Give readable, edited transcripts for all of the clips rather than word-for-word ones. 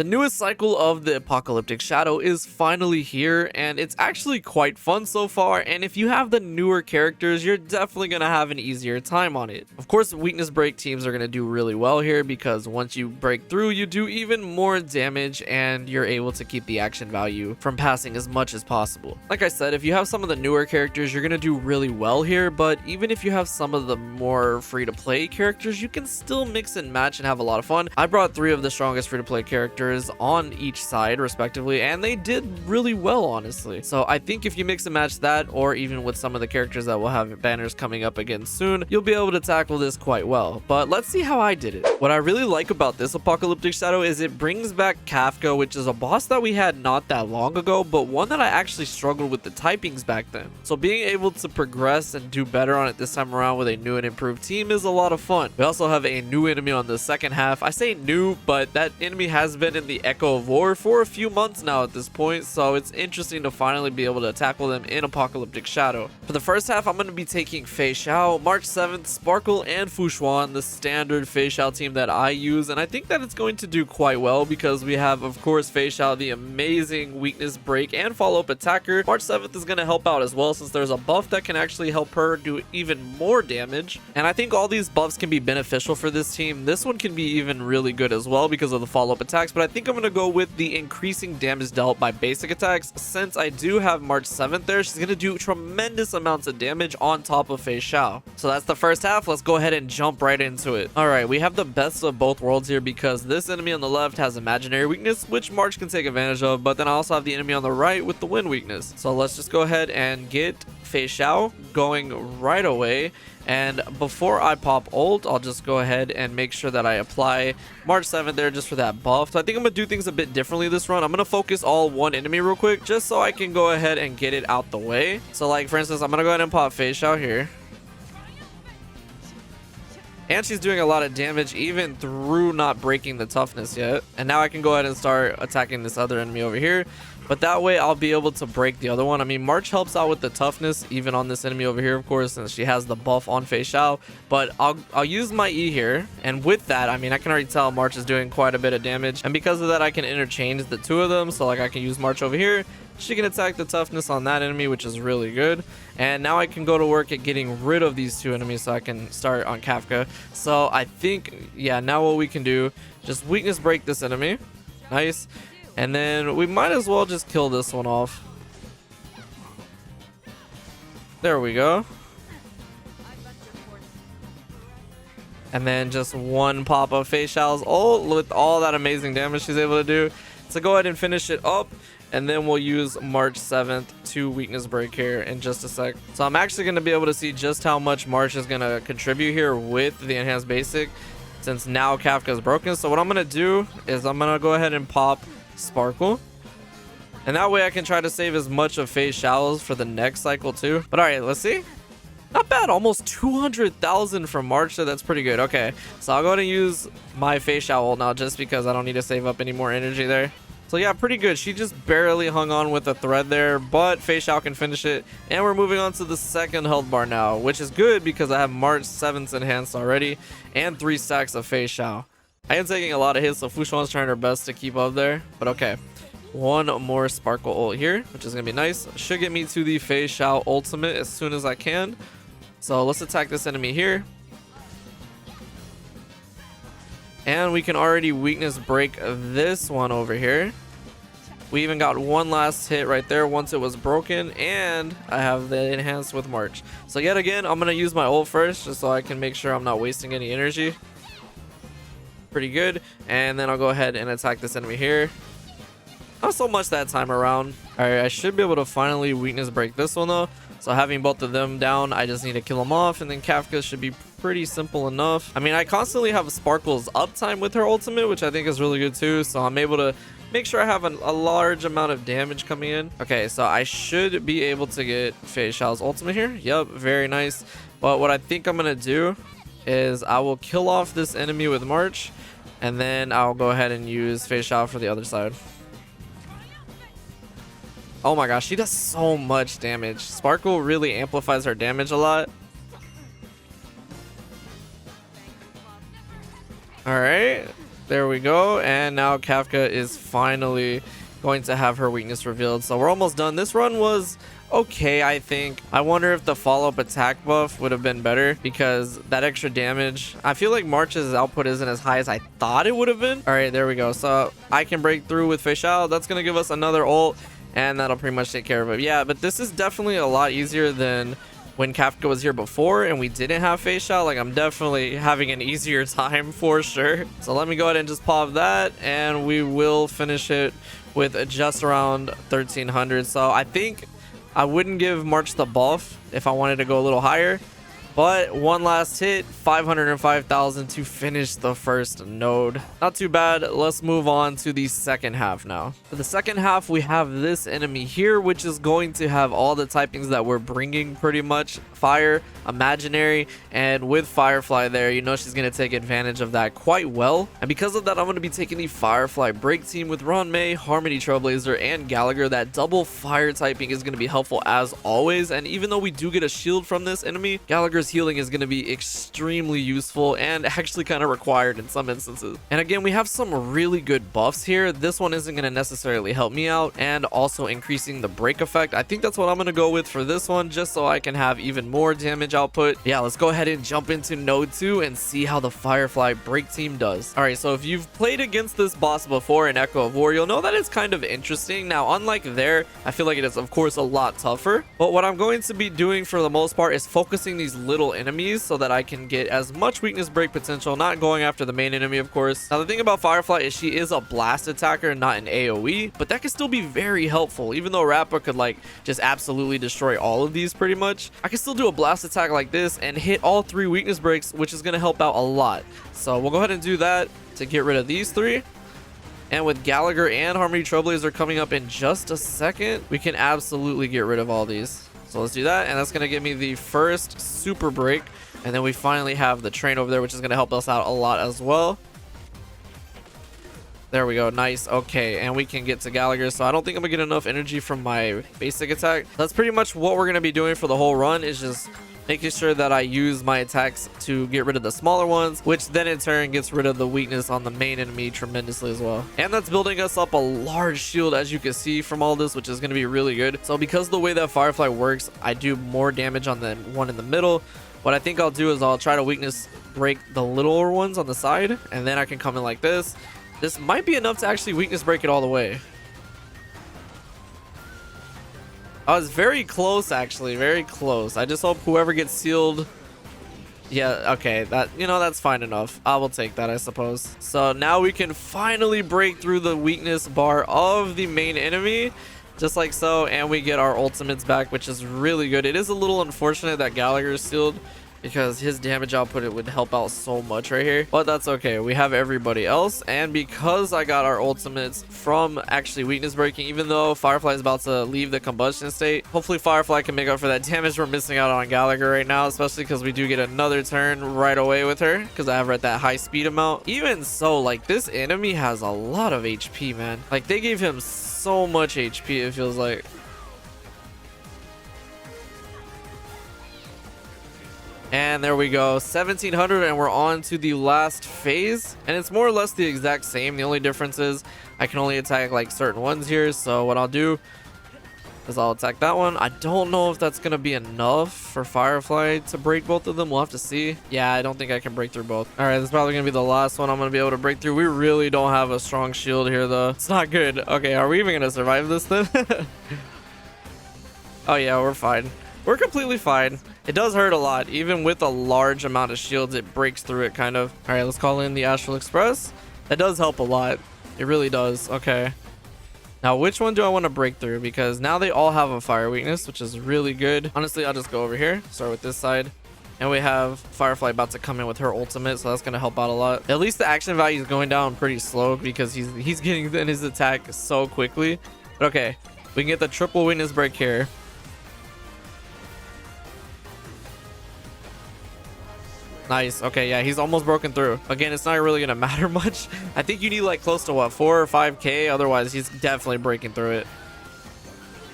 The newest cycle of the Apocalyptic Shadow is finally here, and it's actually quite fun so far, and if you have the newer characters, you're definitely going to have an easier time on it. Of course, weakness break teams are going to do really well here, because once you break through, you do even more damage, and you're able to keep the action value from passing as much as possible. Like I said, if you have some of the newer characters, you're going to do really well here, but even if you have some of the more free-to-play characters, you can still mix and match and have a lot of fun. I brought 3 of the strongest free-to-play characters on each side respectively, and they did really well, honestly. So I think if you mix and match that, or even with some of the characters that will have banners coming up again soon, you'll be able to tackle this quite well. But let's see how I did it. What I really like about this Apocalyptic Shadow is it brings back Kafka, which is a boss that we had not that long ago, but one that I actually struggled with the typings back then. So being able to progress and do better on it this time around with a new and improved team is a lot of fun. We also have a new enemy on the second half. I say new, but that enemy has been in the Echo of War for a few months now at this point, so it's interesting to finally be able to tackle them in Apocalyptic Shadow. For the first half, I'm going to be taking Fei Xiao, March 7th, Sparkle, and Fushuan, the standard Fei Xiao team that I use, and I think that it's going to do quite well because we have, of course, Fei Xiao, the amazing weakness break and follow-up attacker. March 7th is going to help out as well, since there's a buff that can actually help her do even more damage, and I think all these buffs can be beneficial for this team. This one can be even really good as well because of the follow-up attacks, but I think I'm going to go with the increasing damage dealt by basic attacks. Since I do have March 7th there, she's going to do tremendous amounts of damage on top of Fei Xiao. So that's the first half. Let's go ahead and jump right into it. Alright, we have the best of both worlds here because this enemy on the left has imaginary weakness, which March can take advantage of, but then I also have the enemy on the right with the wind weakness. So let's just go ahead and get Fei Xiao going right away. And before I pop ult, I'll just go ahead and make sure that I apply March 7th there just for that buff. So I think I'm going to do things a bit differently this run. I'm going to focus all one enemy real quick just so I can go ahead and get it out the way. So like for instance, I'm going to go ahead and pop Fei Xiao here. And she's doing a lot of damage even through not breaking the toughness yet. And now I can go ahead and start attacking this other enemy over here. But that way I'll be able to break the other one. I mean, March helps out with the toughness even on this enemy over here, of course, since she has the buff on Fei Xiao. But I'll use my E here. And with that, I mean, I can already tell March is doing quite a bit of damage. And because of that, I can interchange the two of them. So like I can use March over here. She can attack the toughness on that enemy, which is really good. And now I can go to work at getting rid of these two enemies so I can start on Kafka. So I think, yeah, now what we can do, just weakness break this enemy. Nice. And then we might as well just kill this one off. There we go. And then just one pop of Fei Xiao's ult with all that amazing damage she's able to do. So go ahead and finish it up. And then we'll use March 7th to weakness break here in just a sec. So I'm actually going to be able to see just how much March is going to contribute here with the enhanced basic, since now Kafka is broken. So what I'm going to do is I'm going to go ahead and pop Sparkle. And that way I can try to save as much of Fei Xiao's for the next cycle too. But alright, let's see. Not bad, almost 200,000 from March, so that's pretty good. Okay, so I'll go ahead and use my Fei Xiao ult now just because I don't need to save up any more energy there. So yeah, pretty good. She just barely hung on with a thread there, but Fei Xiao can finish it. And we're moving on to the second health bar now, which is good because I have March 7th enhanced already and 3 stacks of Fei Xiao. I am taking a lot of hits, so Fushuan's trying her best to keep up there, but okay. One more Sparkle ult here, which is going to be nice. Should get me to the Fei Xiao ultimate as soon as I can. So let's attack this enemy here. And we can already weakness break this one over here. We even got one last hit right there once it was broken, and I have the enhanced with March. So yet again, I'm going to use my ult first just so I can make sure I'm not wasting any energy. Pretty good. And then I'll go ahead and attack this enemy here. Not so much that time around. Alright, I should be able to finally weakness break this one though. So having both of them down, I just need to kill them off, and then Kafka should be pretty simple enough. I mean, I constantly have Sparkle's uptime with her ultimate, which I think is really good too. So I'm able to make sure I have a large amount of damage coming in. Okay, so I should be able to get Fei Xiao's ultimate here. Yep, very nice. But what I think I'm going to do is I will kill off this enemy with March, and then I'll go ahead and use Fei Xiao for the other side. Oh my gosh, she does so much damage. Sparkle really amplifies her damage a lot. Alright. There we go. And now Kafka is finally going to have her weakness revealed. So we're almost done. This run was okay, I think. I wonder if the follow-up attack buff would have been better because that extra damage. I feel like March's output isn't as high as I thought it would have been. All right, there we go. So I can break through with Facial. That's going to give us another ult, and that'll pretty much take care of it. Yeah, but this is definitely a lot easier than when Kafka was here before and we didn't have Facial. Like, I'm definitely having an easier time for sure. So let me go ahead and just pop that, and we will finish it with just around 1300. So I think I wouldn't give March the buff if I wanted to go a little higher, but one last hit, 505,000 to finish the first node. Not too bad. Let's move on to the second half now. For the second half, we have this enemy here, which is going to have all the typings that we're bringing pretty much. Fire, imaginary, and with Firefly there, you know she's going to take advantage of that quite well. And because of that, I'm going to be taking the Firefly break team with Ron May, Harmony Trailblazer, and Gallagher. That double fire typing is going to be helpful as always. And even though we do get a shield from this enemy, Gallagher's healing is going to be extremely useful and actually kind of required in some instances. And again, we have some really good buffs here. This one isn't going to necessarily help me out, and also increasing the break effect. I think that's what I'm going to go with for this one, just so I can have even more damage output. Yeah, let's go ahead and jump into node 2 and see how the Firefly break team does. All right, so if you've played against this boss before in Echo of War, you'll know that it's kind of interesting. Now, unlike there, I feel like it is of course a lot tougher, but what I'm going to be doing for the most part is focusing these little enemies so that I can get as much weakness break potential, not going after the main enemy, of course. Now, the thing about Firefly is she is a blast attacker, not an AoE, but that can still be very helpful. Even though Rappa could like just absolutely destroy all of these pretty much, I can still do a blast attack like this and hit all 3 weakness breaks, which is going to help out a lot. So we'll go ahead and do that to get rid of these 3. And with Gallagher and Harmony Trailblazer coming up in just a second, we can absolutely get rid of all these. So let's do that, and that's going to give me the first super break. And then we finally have the train over there, which is going to help us out a lot as well. There we go. Nice. Okay, and we can get to Gallagher. So I don't think I'm going to get enough energy from my basic attack. That's pretty much what we're going to be doing for the whole run, is just making sure that I use my attacks to get rid of the smaller ones, which then in turn gets rid of the weakness on the main enemy tremendously as well. And that's building us up a large shield, as you can see from all this, which is going to be really good. So because the way that Firefly works, I do more damage on the one in the middle. What I think I'll do is I'll try to weakness break the littler ones on the side, and then I can come in like this. This might be enough to actually weakness break it all the way. I was very close, actually, very close. I just hope whoever gets sealed. Yeah, okay, that, you know, that's fine enough. I will take that, I suppose. So now we can finally break through the weakness bar of the main enemy, just like so, and we get our ultimates back, which is really good. It is a little unfortunate that Gallagher is sealed, because his damage output, it would help out so much right here, but that's okay. We have everybody else, and because I got our ultimates from actually weakness breaking, even though Firefly is about to leave the combustion state, hopefully Firefly can make up for that damage we're missing out on Gallagher right now, especially because we do get another turn right away with her, because I have her at that high speed amount. Even so, like, this enemy has a lot of HP, man. Like, they gave him so much HP, it feels like. And there we go, 1700, and we're on to the last phase, and it's more or less the exact same. The only difference is I can only attack like certain ones here. So what I'll do is I'll attack that one. I don't know if that's gonna be enough for Firefly to break both of them. We'll have to see. Yeah, I don't think I can break through both. All right, this is probably gonna be the last one I'm gonna be able to break through. We really don't have a strong shield here though. It's not good. Okay, are we even gonna survive this then? Oh yeah, we're fine. We're completely fine. It does hurt a lot. Even with a large amount of shields, it breaks through it kind of. All right, let's call in the Astral Express. That does help a lot. It really does. Okay. Now, which one do I want to break through? Because now they all have a fire weakness, which is really good. Honestly, I'll just go over here. Start with this side. And we have Firefly about to come in with her ultimate, so that's going to help out a lot. At least the action value is going down pretty slow because he's getting in his attack so quickly. But okay, we can get the triple weakness break here. Nice. Okay, yeah, he's almost broken through. Again, it's not really gonna matter much. I think you need like close to what, 4 or 5k, otherwise he's definitely breaking through it.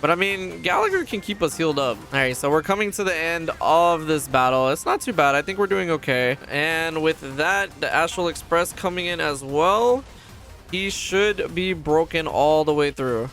But I mean, Gallagher can keep us healed up. All right, so we're coming to the end of this battle. It's not too bad. I think we're doing okay. And with that, the Astral Express coming in as well. He should be broken all the way through.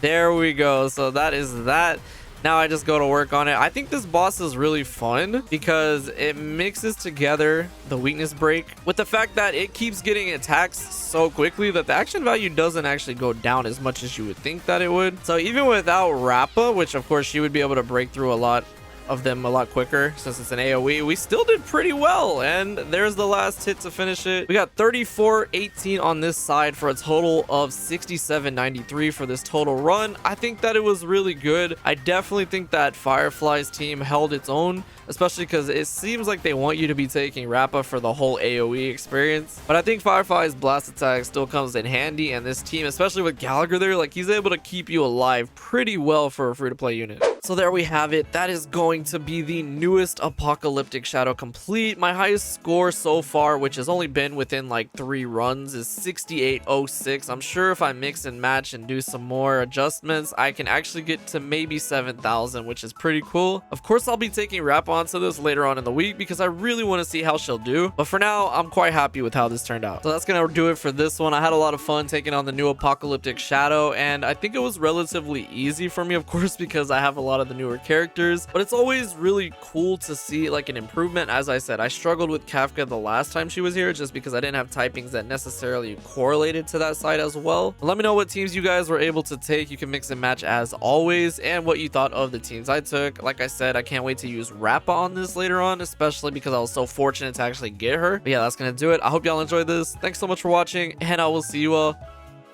There we go. So that is that. Now I just go to work on it. I think this boss is really fun because it mixes together the weakness break with the fact that it keeps getting attacks so quickly that the action value doesn't actually go down as much as you would think that it would. So even without Rappa, which of course she would be able to break through a lot of them a lot quicker since it's an AoE, we still did pretty well. And there's the last hit to finish it. We got 34-18 on this side for a total of 67-93 for this total run. I think that it was really good. I definitely think that Firefly's team held its own, especially because it seems like they want you to be taking Rappa for the whole AoE experience. But I think Firefly's blast attack still comes in handy, and this team, especially with Gallagher there, like he's able to keep you alive pretty well for a free-to-play unit. So there we have it. That is going to be the newest Apocalyptic Shadow complete. My highest score so far, which has only been within like 3 runs, is 6806. I'm sure if I mix and match and do some more adjustments, I can actually get to maybe 7,000, which is pretty cool. Of course, I'll be taking Rappa onto this later on in the week because I really want to see how she'll do. But for now, I'm quite happy with how this turned out. So that's going to do it for this one. I had a lot of fun taking on the new Apocalyptic Shadow, and I think it was relatively easy for me, of course, because I have a lot of the newer characters. But it's always really cool to see like an improvement. As I said, I struggled with Kafka the last time she was here just because I didn't have typings that necessarily correlated to that side as well. But let me know what teams you guys were able to take. You can mix and match as always, and what you thought of the teams I took. Like I said, I can't wait to use Rappa on this later on, especially because I was so fortunate to actually get her. But yeah, that's gonna do it. I hope y'all enjoyed this. Thanks so much for watching, and I will see you all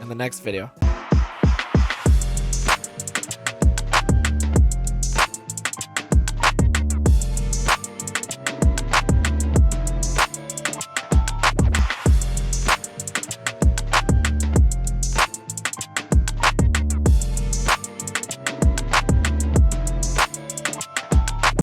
in the next video.